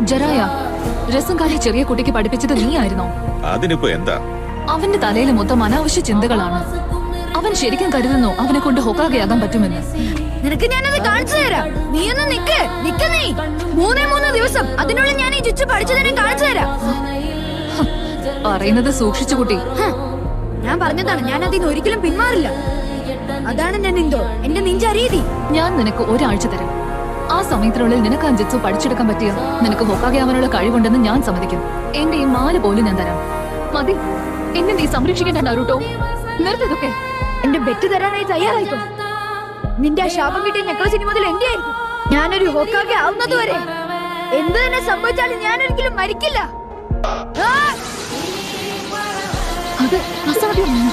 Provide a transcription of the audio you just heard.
ജറായ, രസംകാരി ചെറിയ കുട്ടിക്ക് പഠിപ്പിച്ചത് നീ ആയിരുന്നോ? അതിനിപ്പോ എന്താ? അവന്റെ തലയിൽ മൊത്തം അനാവശ്യ ചിന്തകളാണ്. അവൻ ശരിക്കും കരുതുന്നു അവനെ കൊണ്ട് ഹൊക്കാഗയാകാൻ പറ്റുമെന്ന്. നിനക്ക് ഞാനത് കാണിച്ചു തരാം. നീ ഒന്ന് നിക്ക് നീ. 3 ദിവസം അതിനുള്ളിൽ ഞാൻ ഈ ജിച്ചു പഠിച്ചതിനെ കാണിച്ചു തരാം. പറയുന്നത് സൂക്ഷിച്ചു കുട്ടി. ഞാൻ പറഞ്ഞതാണ്, ഞാൻ അതിന് ഒരിക്കലും പിന്മാറില്ല. അതാണ് ഞാൻ എന്റെ നിഞ്ച രീതി. ഞാൻ നിനക്ക് ഒരാഴ്ച തരാം. ആ സമയത്തിനുള്ളിൽ നിനക്ക് ആ ജിത്സു പഠിച്ചെടുക്കാൻ പറ്റിയ നിനക്ക് ഹൊക്കാഗയാവാനുള്ള കഴിവുണ്ടെന്ന് ഞാൻ സമ്മതിക്കും. എന്റെ ഈ മാല പോലും ഞാൻ തരാം. മതി, എന്നെ നീ സംരക്ഷിക്കേണ്ട നാരുട്ടോ. നിർത്തിതൊക്കെ. എന്റെ ബെറ്റ് തരാനായി തയ്യാറായിക്കോ. നിന്റെ ആ ശാപം കിട്ടിയ നെക്ലസ് ഇനി മുതൽ എന്റെ ആയിരിക്കും. ഞാനൊരു ഹൊക്കാഗെ ആവുന്നത് വരെ എന്ത് തന്നെ സംഭവിച്ചാലും ഞാൻ ഒരിക്കലും മരിക്കില്ല. അത് അസാധ്യമാണ്.